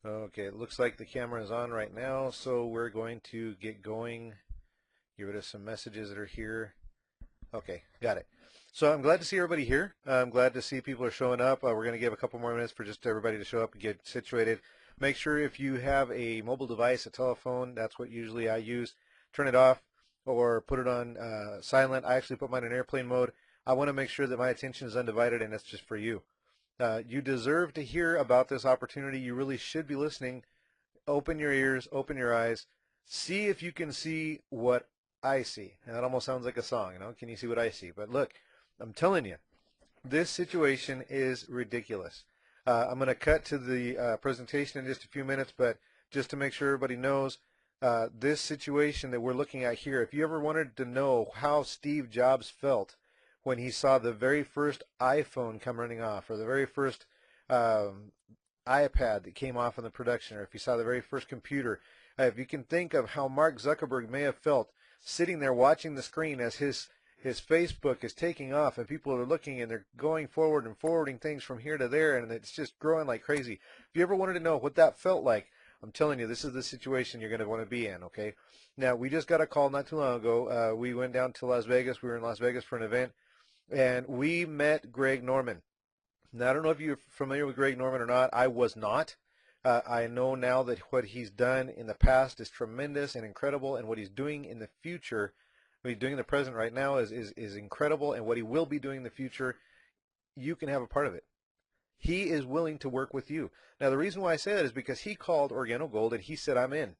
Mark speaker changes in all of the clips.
Speaker 1: Okay, it looks like the camera is on right now, so we're going to get going. Get rid of some messages that are here. Okay, got it. So I'm glad to see everybody here. I'm glad to see people are showing up. We're going to give a couple more minutes for just everybody to show up and get situated. Make sure if you have a mobile device, a telephone, that's what usually I use, turn it off or put it on silent. I actually put mine in airplane mode. I want to make sure that my attention is undivided and it's just for you. You deserve to hear about this opportunity. You really should be listening. Open your ears, open your eyes, see if you can see what I see. And that almost sounds like a song, you know? Can you see what I see? But look, I'm telling you, this situation is ridiculous. I'm going to cut to the presentation in just a few minutes, but just to make sure everybody knows, this situation that we're looking at here, if you ever wanted to know how Steve Jobs felt when he saw the very first iPhone come running off, or the very first um, iPad that came off in the production, or if you saw the very first computer, if you can think of how Mark Zuckerberg may have felt sitting there watching the screen as his Facebook is taking off and people are looking and they're going forward and forwarding things from here to there and it's just growing like crazy. If you ever wanted to know what that felt like, I'm telling you, this is the situation you're going to want to be in, okay? Now, we just got a call not too long ago. We went down to Las Vegas. We were in Las Vegas for an event, and we met Greg Norman. Now, I don't know if you're familiar with Greg Norman or not. I was not. I know now that what he's done in the past is tremendous and incredible, and what he's doing in the future, what he's doing in the present right now is incredible, and what he will be doing in the future, you can have a part of it. He is willing to work with you. Now, the reason why I say that is because he called Organo Gold and he said, I'm in.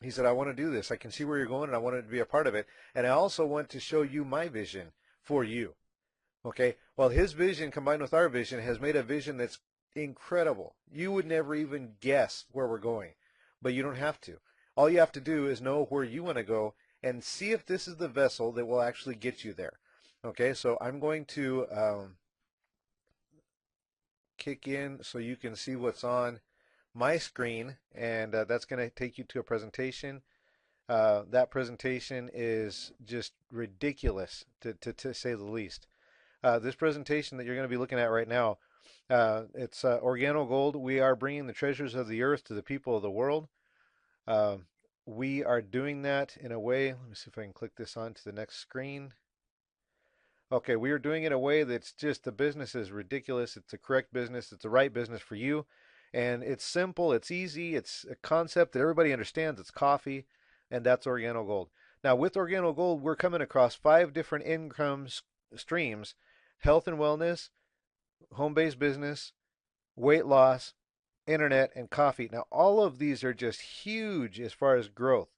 Speaker 1: He said, I want to do this. I can see where you're going, and I wanted to be a part of it. And I also want to show you my vision for you. Okay, well, his vision combined with our vision has made a vision that's incredible. You would never even guess where we're going, but you don't have to. All you have to do is know where you want to go and see if this is the vessel that will actually get you there. Okay, so I'm going to kick in so you can see what's on my screen, and that's going to take you to a presentation. That presentation is just ridiculous, to say the least. This presentation that you're going to be looking at right now, it's Organo Gold. We are bringing the treasures of the earth to the people of the world. Uh, we are doing that in a way, let me see if I can click this on to the next screen. Okay, we are doing it in a way that's just, the business is ridiculous. It's the correct business. It's the right business for you. And it's simple. It's easy. It's a concept that everybody understands. It's coffee, and that's Organo Gold. Now, with Organo Gold, we're coming across 5 different income streams: health and wellness, home-based business, weight loss, internet, and coffee. Now, all of these are just huge as far as growth.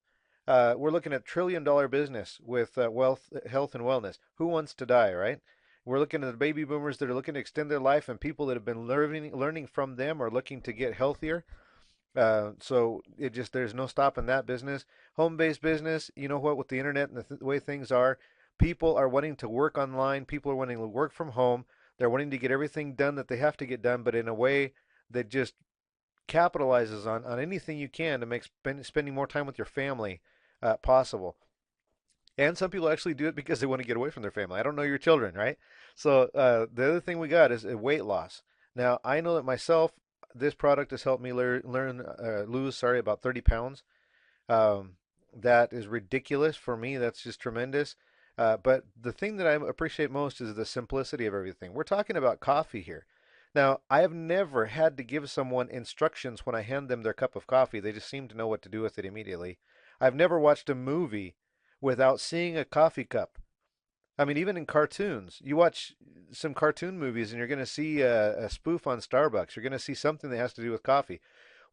Speaker 1: We're looking at $1 trillion business with wealth, health, and wellness. Who wants to die, right? We're looking at the baby boomers that are looking to extend their life, and people that have been learning from them are looking to get healthier. So it just, there's no stopping that business. Home-based business, you know what, with the internet and the way things are, people are wanting to work online. People are wanting to work from home. They're wanting to get everything done that they have to get done, but in a way that just capitalizes on anything you can to make spending more time with your family possible. And some people actually do it because they want to get away from their family. I don't know your children, right? So the other thing we got is weight loss. Now, I know that myself, this product has helped me lose, sorry, about 30 pounds. Um, that is ridiculous for me. That's just tremendous. But the thing that I appreciate most is the simplicity of everything. We're talking about coffee here. Now, I have never had to give someone instructions when I hand them their cup of coffee. They just seem to know what to do with it immediately. I've never watched a movie without seeing a coffee cup. I mean, even in cartoons, you watch some cartoon movies and you're going to see a spoof on Starbucks. You're going to see something that has to do with coffee.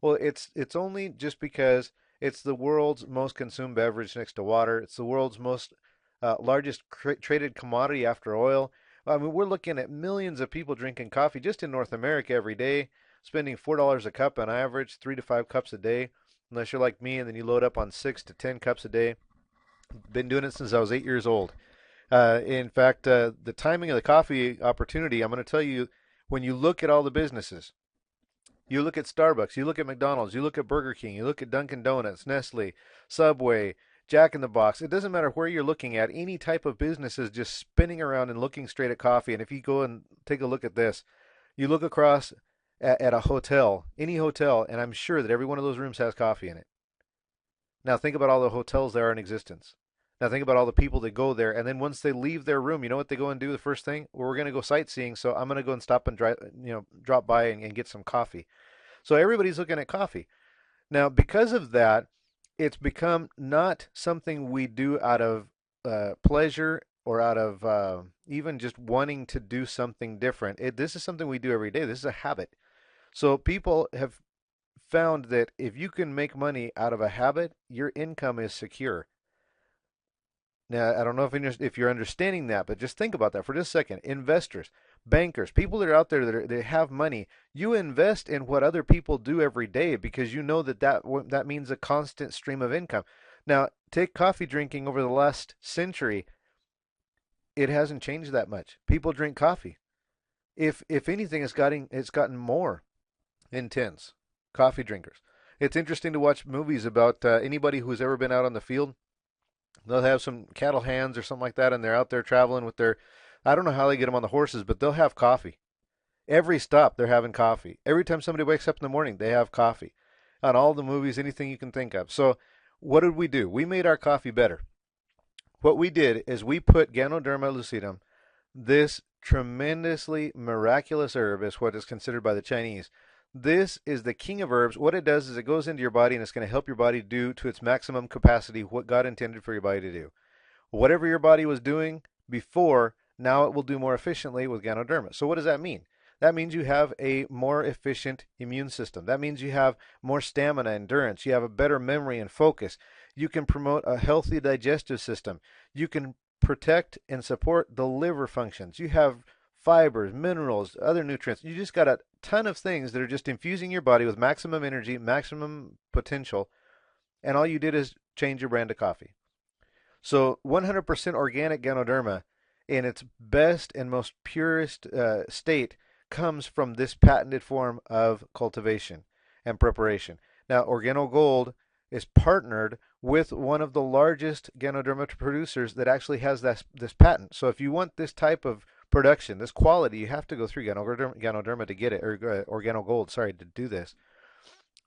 Speaker 1: Well, it's only just because it's the world's most consumed beverage next to water. It's the world's most largest traded commodity after oil. I mean, we're looking at millions of people drinking coffee just in North America every day, spending $4 a cup on average, 3 to 5 cups a day. Unless you're like me and then you load up on 6 to 10 cups a day. Been doing it since I was 8 years old. In fact, the timing of the coffee opportunity, I'm going to tell you, when you look at all the businesses, you look at Starbucks, you look at McDonald's, you look at Burger King, you look at Dunkin' Donuts, Nestle, Subway, Jack in the Box. It doesn't matter where you're looking at. Any type of business is just spinning around and looking straight at coffee. And if you go and take a look at this, you look across at a hotel, any hotel, and I'm sure that every one of those rooms has coffee in it. Now think about all the hotels that are in existence. Now think about all the people that go there, and then once they leave their room, you know what they go and do the first thing? Well, we're going to go sightseeing, so I'm going to go and stop and drop by and get some coffee. So everybody's looking at coffee. Now, because of that, it's become not something we do out of pleasure or out of even just wanting to do something different. This is something we do every day. This is a habit. So people have found that if you can make money out of a habit, your income is secure. Now, I don't know if you're understanding that, but just think about that for just a second. Investors, bankers, people that are out there that have money, you invest in what other people do every day because you know that means a constant stream of income. Now, take coffee drinking over the last century, it hasn't changed that much. People drink coffee. If anything, it's gotten more intense. Coffee drinkers. It's interesting to watch movies about anybody who's ever been out on the field. They'll have some cattle hands or something like that, and they're out there traveling with their, I don't know how they get them on the horses, but they'll have coffee. Every stop, they're having coffee. Every time somebody wakes up in the morning, they have coffee. On all the movies, anything you can think of. So, what did we do? We made our coffee better. What we did is we put Ganoderma lucidum, this tremendously miraculous herb, is what is considered by the Chinese. This is the king of herbs. What it does is it goes into your body and it's going to help your body do to its maximum capacity what God intended for your body to do. Whatever your body was doing before, now it will do more efficiently with Ganoderma. So what does that mean? That means you have a more efficient immune system. That means you have more stamina, endurance. You have a better memory and focus. You can promote a healthy digestive system. You can protect and support the liver functions. You have fibers, minerals, other nutrients. You just got a ton of things that are just infusing your body with maximum energy, maximum potential, and all you did is change your brand of coffee. So 100% organic Ganoderma in its best and most purest state comes from this patented form of cultivation and preparation. Now, Organo Gold is partnered with one of the largest Ganoderma producers that actually has this patent. So if you want this type of production, this quality, you have to go through Ganoderma to get it, or Organo Gold, sorry, to do this.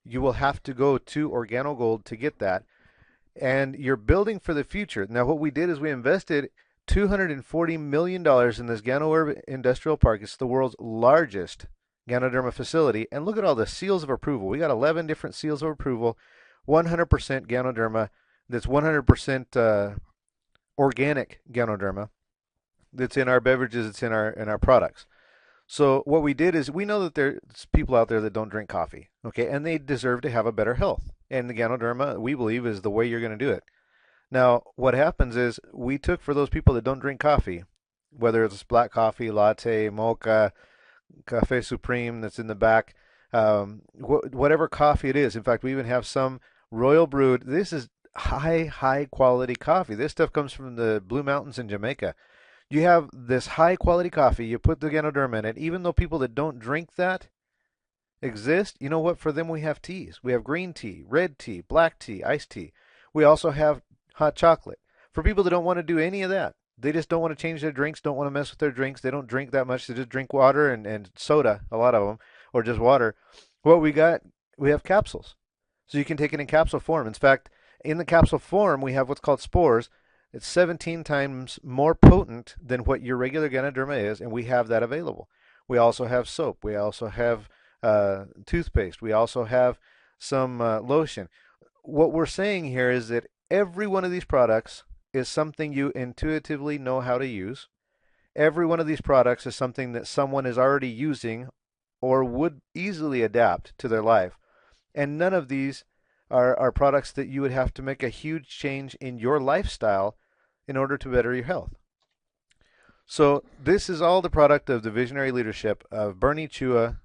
Speaker 1: You will have to go to Organo Gold to get that. And you're building for the future. Now, what we did is we invested $240 million in this Ganoderma Industrial Park. It's the world's largest Ganoderma facility. And look at all the seals of approval. We got 11 different seals of approval, 100% Ganoderma. That's 100% organic Ganoderma. That's in our beverages. It's in our products. So what we did is we know that there's people out there that don't drink coffee, okay, and they deserve to have a better health. And the Ganoderma, we believe, is the way you're going to do it. Now, what happens is we took for those people that don't drink coffee, whether it's black coffee, latte, mocha, cafe supreme that's in the back, whatever coffee it is. In fact, we even have some royal brewed. This is high quality coffee. This stuff comes from the Blue Mountains in Jamaica. You have this high quality coffee, you put the Ganoderma in it, even though people that don't drink that exist, you know what? For them, we have teas. We have green tea, red tea, black tea, iced tea. We also have hot chocolate. For people that don't want to do any of that, they just don't want to change their drinks, don't want to mess with their drinks, they don't drink that much, they just drink water and soda, a lot of them, or just water. What we have capsules. So you can take it in capsule form. In fact, in the capsule form, we have what's called spores. It's 17 times more potent than what your regular Ganoderma is, and we have that available. We also have soap. We also have toothpaste. We also have some lotion. What we're saying here is that every one of these products is something you intuitively know how to use. Every one of these products is something that someone is already using or would easily adapt to their life. And none of these are products that you would have to make a huge change in your lifestyle in order to better your health. So this is all the product of the visionary leadership of Bernie Chua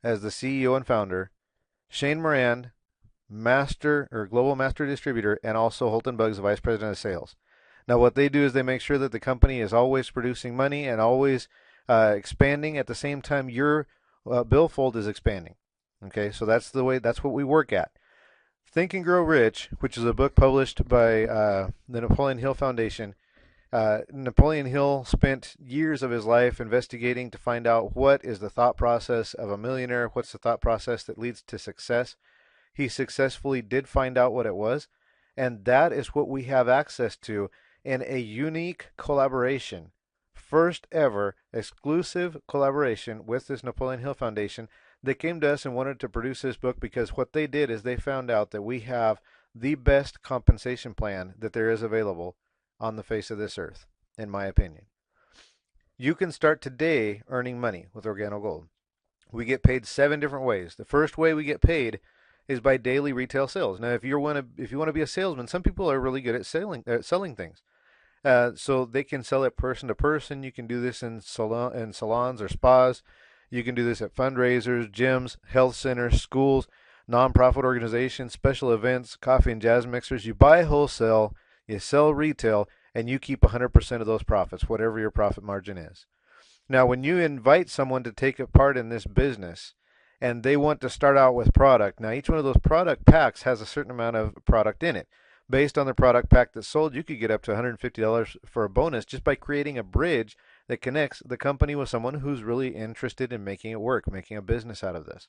Speaker 1: as the CEO and founder, Shane Moran, master or global master distributor, and also Holton Buggs, the vice president of sales. Now what they do is they make sure that the company is always producing money and always expanding at the same time your billfold is expanding. Okay, so that's what we work at. Think and Grow Rich, which is a book published by the Napoleon Hill Foundation, Napoleon Hill spent years of his life investigating to find out what is the thought process of a millionaire, what's the thought process that leads to success. He successfully did find out what it was, and that is what we have access to in a unique collaboration. First ever exclusive collaboration with this Napoleon Hill Foundation. They came to us and wanted to produce this book because what they did is they found out that we have the best compensation plan that there is available on the face of this earth, in my opinion. You can start today earning money with Organo Gold. We get paid 7 different ways. The first way we get paid is by daily retail sales. Now, if you want to be a salesman, some people are really good at selling things. So they can sell it person to person. You can do this in salons or spas. You can do this at fundraisers, gyms, health centers, schools, nonprofit organizations, special events, coffee and jazz mixers. You buy wholesale, you sell retail, and you keep 100% of those profits, whatever your profit margin is. Now, when you invite someone to take a part in this business and they want to start out with product, now each one of those product packs has a certain amount of product in it. Based on the product pack that's sold, you could get up to $150 for a bonus just by creating a bridge that connects the company with someone who's really interested in making it work, making a business out of this.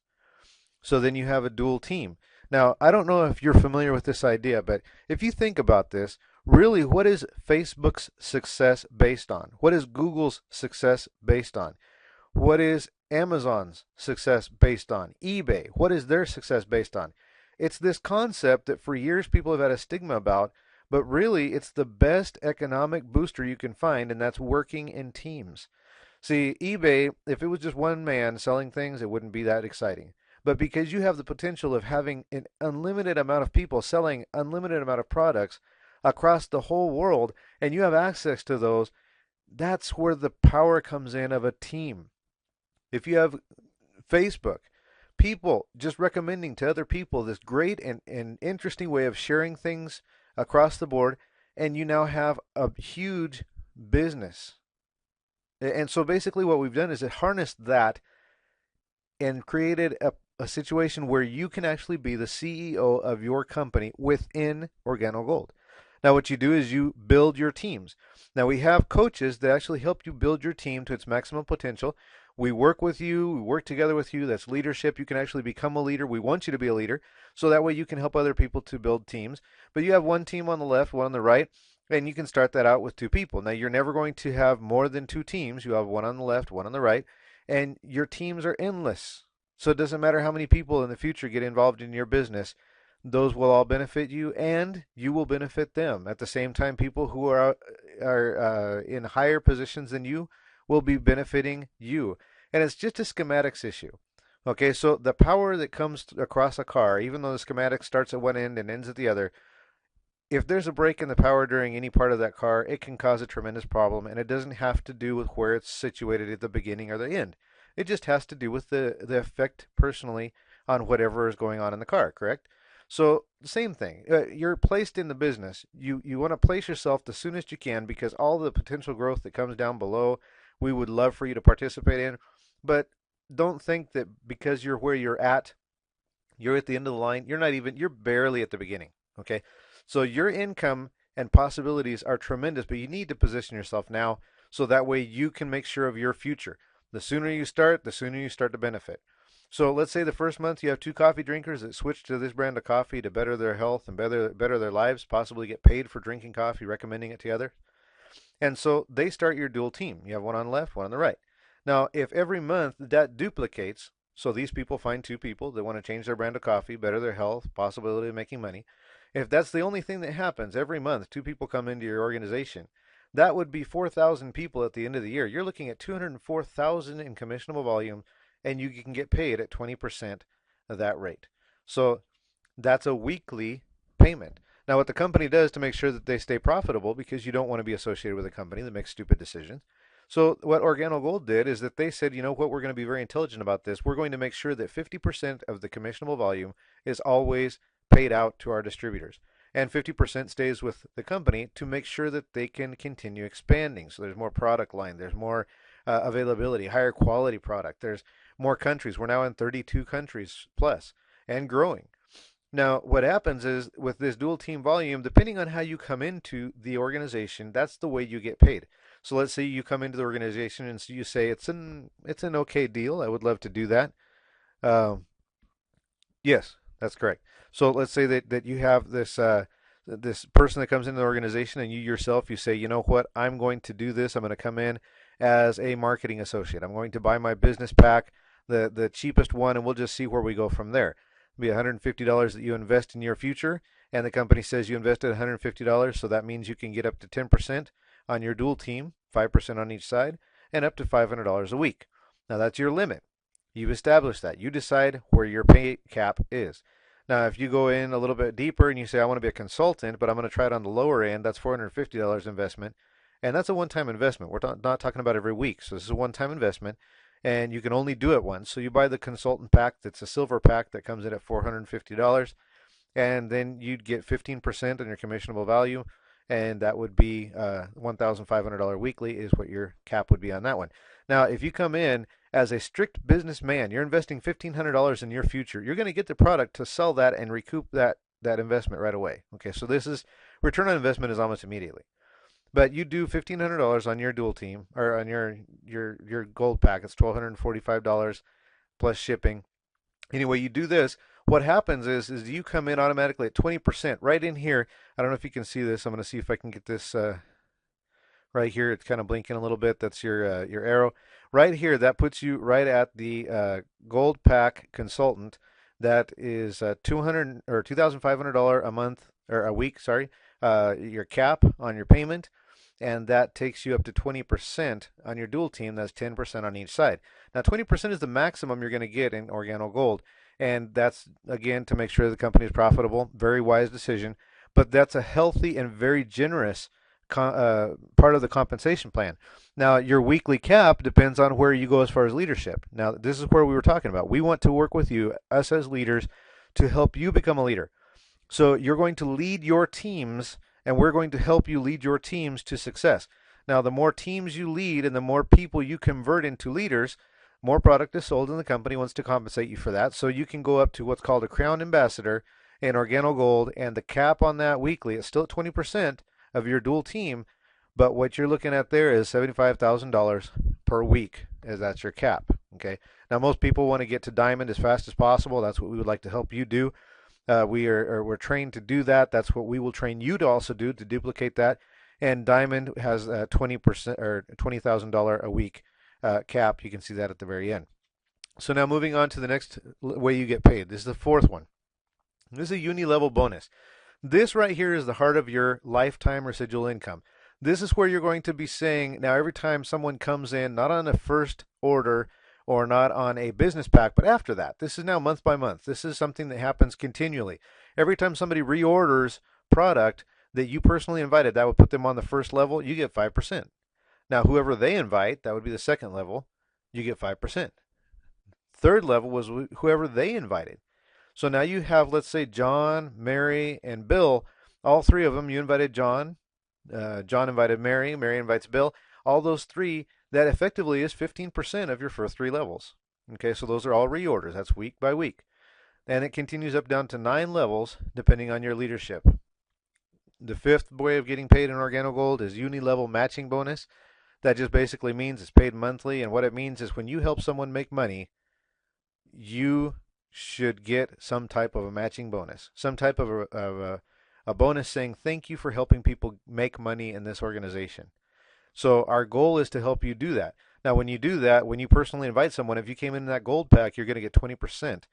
Speaker 1: So then you have a dual team. Now, I don't know if you're familiar with this idea, but if you think about this, really, what is Facebook's success based on? What is Google's success based on? What is Amazon's success based on? eBay, what is their success based on? It's this concept that for years people have had a stigma about, but really it's the best economic booster you can find, and that's working in teams. See, eBay, if it was just one man selling things, it wouldn't be that exciting. But because you have the potential of having an unlimited amount of people selling unlimited amount of products across the whole world, and you have access to those, that's where the power comes in of a team. If you have Facebook, people just recommending to other people this great and interesting way of sharing things across the board, and you now have a huge business. And so basically what we've done is it harnessed that and created a situation where you can actually be the CEO of your company within Organo Gold. Now, what you do is you build your teams. Now, we have coaches that actually help you build your team to its maximum potential. We work with you, we work together with you. That's leadership. You can actually become a leader. We want you to be a leader so that way you can help other people to build teams. But you have one team on the left, one on the right, and you can start that out with 2 people. Now, you're never going to have more than 2 teams. You have one on the left, one on the right, and your teams are endless. So it doesn't matter how many people in the future get involved in your business. Those will all benefit you, and you will benefit them. At the same time, people who are in higher positions than you will be benefiting you. And it's just a schematics issue. Okay, so the power that comes across a car, even though the schematic starts at one end and ends at the other, if there's a break in the power during any part of that car, it can cause a tremendous problem, and it doesn't have to do with where it's situated at the beginning or the end. It just has to do with the effect personally on whatever is going on in the car, correct? So the same thing. You're placed in the business. You want to place yourself the soonest you can because all the potential growth that comes down below, we would love for you to participate in. But don't think that because you're where you're at the end of the line. You're barely at the beginning. Okay? So your income and possibilities are tremendous, but you need to position yourself now so that way you can make sure of your future. The sooner you start, the sooner you start to benefit. So let's say the first month you have 2 coffee drinkers that switch to this brand of coffee to better their health and better their lives, possibly get paid for drinking coffee, recommending it to others. And so they start your dual team. You have one on the left, one on the right. Now, if every month that duplicates, so these people find 2 people that want to change their brand of coffee, better their health, possibility of making money. If that's the only thing that happens every month, 2 people come into your organization, that would be 4,000 people at the end of the year. You're looking at 204,000 in commissionable volume, and you can get paid at 20% of that rate. So that's a weekly payment. Now, what the company does to make sure that they stay profitable, because you don't want to be associated with a company that makes stupid decisions. So what Organo Gold did is that they said, you know what, we're going to be very intelligent about this. We're going to make sure that 50% of the commissionable volume is always paid out to our distributors. And 50% stays with the company to make sure that they can continue expanding. So there's more product line, there's more availability, higher quality product. There's more countries. We're now in 32 countries plus and growing. Now, what happens is with this dual team volume, depending on how you come into the organization, that's the way you get paid. So let's say you come into the organization and so you say it's an okay deal. I would love to do that. Um, Yes, that's correct. So let's say that you have this person that comes into the organization and you yourself you say, you know what, I'm going to do this. I'm going to come in as a marketing associate. I'm going to buy my business pack, the cheapest one, and we'll just see where we go from there. It'll be $150 that you invest in your future, and the company says you invested $150, so that means you can get up to 10% on your dual team, 5% on each side, and up to $500 a week. Now that's your limit. You've established that. You decide where your pay cap is. Now, if you go in a little bit deeper and you say, I want to be a consultant, but I'm going to try it on the lower end, that's $450 investment. And that's a one-time investment. We're not talking about every week. So this is a one-time investment, and you can only do it once. So you buy the consultant pack that's a silver pack that comes in at $450, and then you'd get 15% on your commissionable value, and that would be $1,500 weekly is what your cap would be on that one. Now, if you come in as a strict businessman, you're investing $1,500 in your future, you're going to get the product to sell that and recoup that investment right away. Okay, so this is return on investment is almost immediately. But you do $1,500 on your dual team or on your gold pack. It's $1,245 plus shipping. Anyway, you do this. What happens is you come in automatically at 20% right in here. I don't know if you can see this. I'm going to see if I can get this right here. It's kind of blinking a little bit. That's your arrow. Right here, that puts you right at the gold pack consultant. That is 200 or $2,500 a month or a week. Sorry, your cap on your payment, and that takes you up to 20% on your dual team. That's 10% on each side. Now, 20% is the maximum you're going to get in Organo Gold, and that's again to make sure the company is profitable. Very wise decision, but that's a healthy and very generous part of the compensation plan. Now, your weekly cap depends on where you go as far as leadership. Now, this is where we were talking about. We want to work with you, us as leaders, to help you become a leader. So you're going to lead your teams, and we're going to help you lead your teams to success. Now, the more teams you lead and the more people you convert into leaders, more product is sold, and the company wants to compensate you for that. So you can go up to what's called a Crown Ambassador in Organo Gold, and the cap on that weekly is still at 20% of your dual team, but what you're looking at there is $75,000 per week, as that's your cap. Okay. Now, most people want to get to diamond as fast as possible. That's what we would like to help you do. We're trained to do that. That's what we will train you to also do to duplicate that. And diamond has a 20% or $20,000 a week cap. You can see that at the very end. So now moving on to the next way you get paid. This is the fourth one. This is a uni-level bonus. This right here is the heart of your lifetime residual income. This is where you're going to be saying, now every time someone comes in, not on a first order or not on a business pack, but after that, this is now month by month. This is something that happens continually. Every time somebody reorders product that you personally invited, that would put them on the first level, you get 5%. Now, whoever they invite, that would be the second level, you get 5%. Third level was whoever they invited. So now you have, let's say, John, Mary, and Bill. All three of them, you invited John. John invited Mary. Mary invites Bill. All those three, that effectively is 15% of your first three levels. Okay, so those are all reorders. That's week by week. And it continues up down to 9 levels depending on your leadership. The fifth way of getting paid in Organo Gold is uni-level matching bonus. That just basically means it's paid monthly. And what it means is when you help someone make money, you should get some type of a matching bonus, some type of a bonus saying thank you for helping people make money in this organization. So our goal is to help you do that. Now, when you do that, when you personally invite someone, if you came in that gold pack, you're going to get 20%.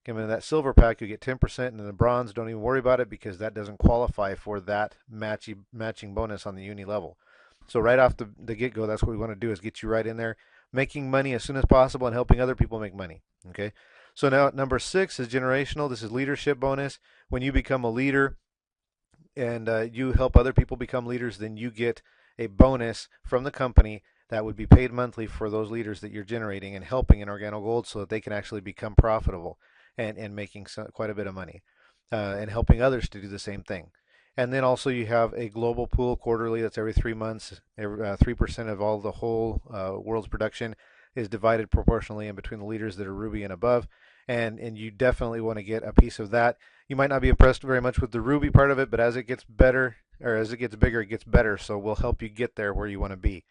Speaker 1: Come in that silver pack, you get 10%, and then the bronze, don't even worry about it because that doesn't qualify for that matching bonus on the uni level. So right off the get-go, that's what we want to do is get you right in there, making money as soon as possible and helping other people make money. Okay. So now number 6 is generational. This is leadership bonus. When you become a leader and you help other people become leaders, then you get a bonus from the company that would be paid monthly for those leaders that you're generating and helping in Organo Gold so that they can actually become profitable and making quite a bit of money and helping others to do the same thing. And then also you have a global pool quarterly. That's every 3 months. 3% of all the whole world's production is divided proportionally in between the leaders that are Ruby and above. and you definitely want to get a piece of that. You might not be impressed very much with the ruby part of it, but as it gets better, or as it gets bigger, it gets better. So we'll help you get there where you want to be.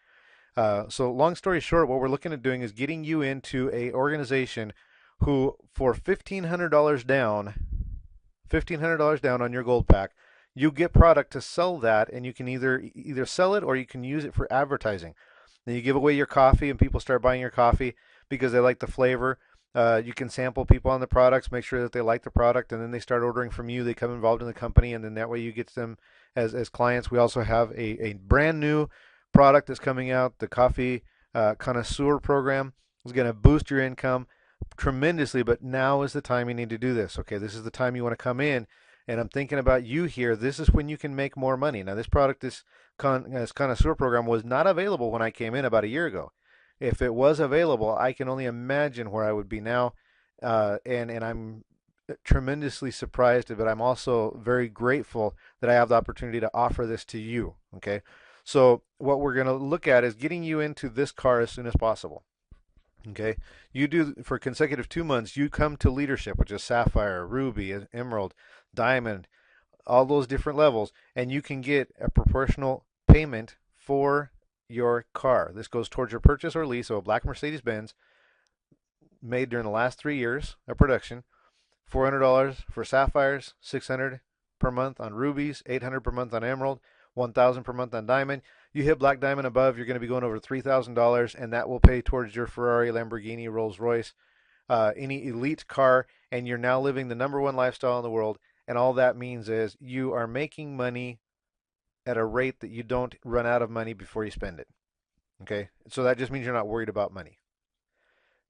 Speaker 1: So long story short, what we're looking at doing is getting you into a organization who, for $1,500 down, $1,500 down on your gold pack, you get product to sell that, and you can either sell it or you can use it for advertising. Then you give away your coffee, and people start buying your coffee because they like the flavor. You can sample people on the products, make sure that they like the product, and then they start ordering from you. They come involved in the company, and then that way you get them as clients. We also have a brand new product that's coming out. The coffee connoisseur program is going to boost your income tremendously, but now is the time you need to do this. Okay, this is the time you want to come in, and I'm thinking about you here. This is when you can make more money. Now, this product, this connoisseur program, was not available when I came in about a year ago. If it was available, I can only imagine where I would be now, and I'm tremendously surprised, but I'm also very grateful that I have the opportunity to offer this to you. Okay, so what we're going to look at is getting you into this car as soon as possible. Okay, you do for consecutive 2 months. You come to leadership, which is sapphire, ruby, emerald, diamond, all those different levels, and you can get a proportional payment for your car. This goes towards your purchase or lease of a black Mercedes-Benz made during the last 3 years of production. $400 for sapphires, $600 per month on rubies, $800 per month on emerald, $1,000 per month on diamond. You hit black diamond above, you're going to be going over $3,000, and that will pay towards your Ferrari, Lamborghini, Rolls-Royce, any elite car, and you're now living the #1 lifestyle in the world. And all that means is you are making money at a rate that you don't run out of money before you spend it. Okay, so that just means you're not worried about money.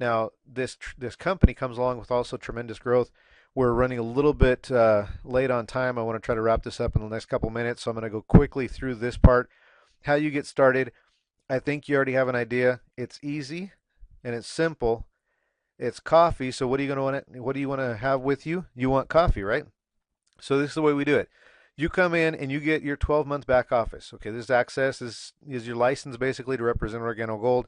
Speaker 1: Now, this company comes along with also tremendous growth. We're running a little bit late on time. I want to try to wrap this up in the next couple minutes, so I'm going to go quickly through this part. How you get started. I think you already have an idea. It's easy and it's simple. It's coffee. So what are you going to want? What do you want to have with you? You want coffee, right? So this is the way we do it. You come in and you get your 12-month back office. Okay, this access is your license basically to represent Organo Gold.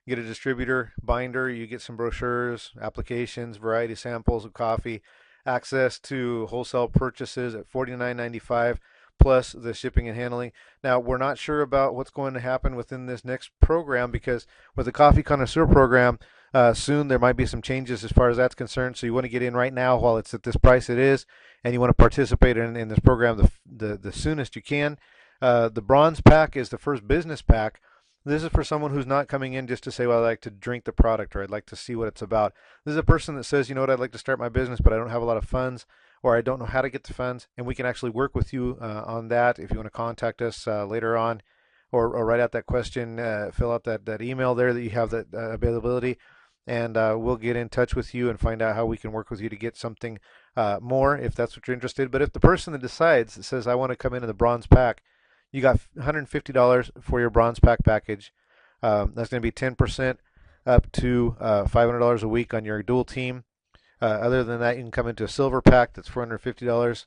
Speaker 1: You get a distributor binder. You get some brochures, applications, variety samples of coffee, access to wholesale purchases at $49.95 plus the shipping and handling. Now, we're not sure about what's going to happen within this next program, because with the coffee connoisseur program, soon there might be some changes as far as that's concerned. So you want to get in right now while it's at this price it is, and you want to participate in this program the soonest you can. The bronze pack is the first business pack. This is for someone who's not coming in just to say, well, I'd like to drink the product or I'd like to see what it's about. This is a person that says, you know what, I'd like to start my business, but I don't have a lot of funds, or I don't know how to get the funds, and we can actually work with you on that. If you want to contact us later on, or write out that question, fill out that email there that you have that availability, and we'll get in touch with you and find out how we can work with you to get something more if that's what you're interested. But if the person that decides that says, I want to come into the bronze pack, you got $150 for your bronze pack package. That's going to be 10% up to $500 a week on your dual team. Other than that, you can come into a silver pack that's $450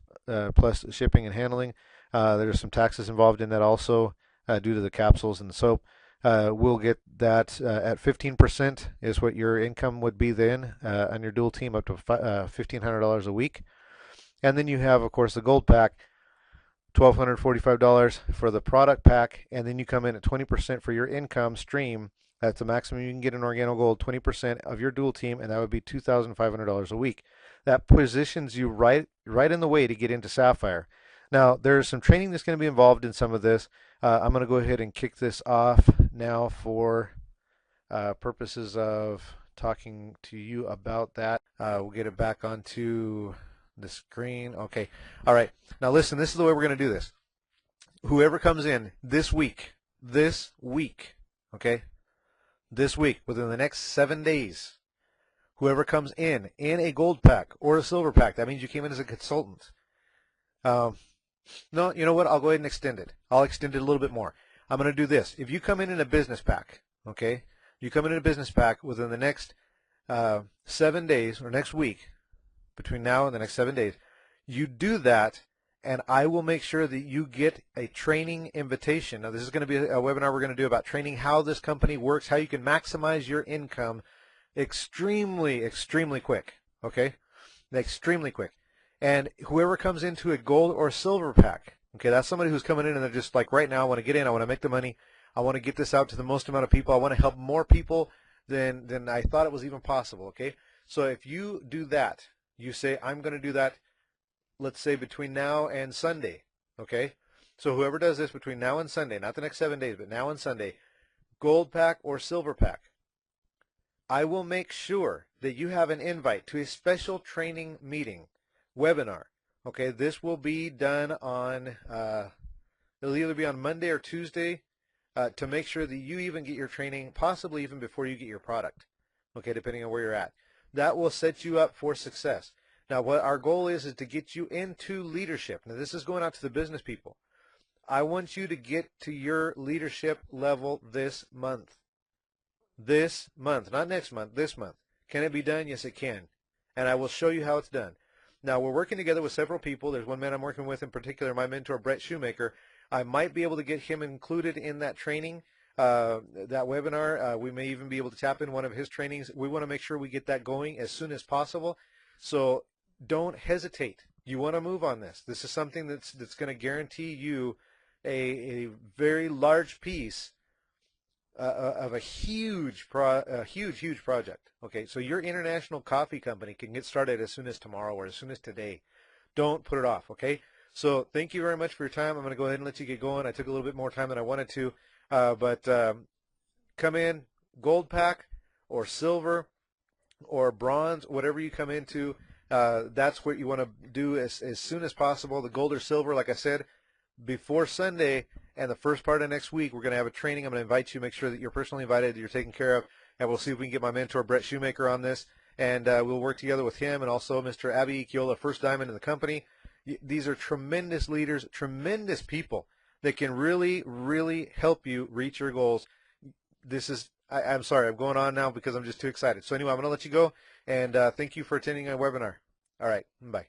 Speaker 1: plus shipping and handling. There's some taxes involved in that also due to the capsules and the soap. We'll get that at 15% is what your income would be then on your dual team, up to $1,500 a week. And then you have, of course, the gold pack, $1,245 for the product pack, and then you come in at 20% for your income stream. That's the maximum you can get in Organo Gold, 20% of your dual team, and that would be $2,500 a week. That positions you right in the way to get into Sapphire. Now, there's some training that's going to be involved in some of this. I'm going to go ahead and kick this off now for purposes of talking to you about that. We'll get it back onto the screen. Okay. All right. Now, listen, this is the way we're going to do this. Whoever comes in this week, okay, this week, within the next 7 days, whoever comes in a gold pack or a silver pack, that means you came in as a consultant. No, you know what? I'll go ahead and extend it. I'll extend it a little bit more. I'm going to do this. If you come in a business pack, okay, you come in a business pack within the next 7 days or next week, between now and the next 7 days, you do that, and I will make sure that you get a training invitation. Now, this is going to be a webinar we're going to do about training how this company works, how you can maximize your income extremely, extremely quick. okay? Extremely quick. And whoever comes into a gold or silver pack, okay, that's somebody who's coming in and they're just like, right now, I want to get in, I want to make the money, I want to get this out to the most amount of people, I want to help more people than I thought it was even possible, okay? So if you do that, you say, I'm going to do that, let's say between now and Sunday, okay? So whoever does this between now and Sunday, not the next 7 days, but now and Sunday, gold pack or silver pack, I will make sure that you have an invite to a special training meeting, webinar. Okay, this will be done on, it'll either be on Monday or Tuesday to make sure that you even get your training, possibly even before you get your product, okay, depending on where you're at. That will set you up for success. Now, what our goal is to get you into leadership. Now, this is going out to the business people. I want you to get to your leadership level this month. This month, not next month, this month. Can it be done? Yes, it can. And I will show you how it's done. Now, we're working together with several people. There's one man I'm working with in particular, my mentor, Brett Shoemaker. I might be able to get him included in that training, that webinar. We may even be able to tap in one of his trainings. We want to make sure we get that going as soon as possible. So don't hesitate. You want to move on this. This is something that's going to guarantee you a very large piece of a huge project. Okay, so your international coffee company can get started as soon as tomorrow or as soon as today. Don't put it off, okay? So thank you very much for your time. I'm going to go ahead and let you get going. I took a little bit more time than I wanted to, but come in, gold pack or silver or bronze, whatever you come into, that's what you want to do as soon as possible. The gold or silver, like I said, before Sunday and the first part of next week, we're going to have a training. I'm going to invite you, make sure that you're personally invited, that you're taken care of, and we'll see if we can get my mentor, Brett Shoemaker, on this, and we'll work together with him and also Mr. Abby Ikiola, first diamond in the company. These are tremendous leaders, tremendous people that can really, really help you reach your goals. This is, I'm sorry, I'm going on now because I'm just too excited. So anyway, I'm going to let you go, and thank you for attending my webinar. All right, bye.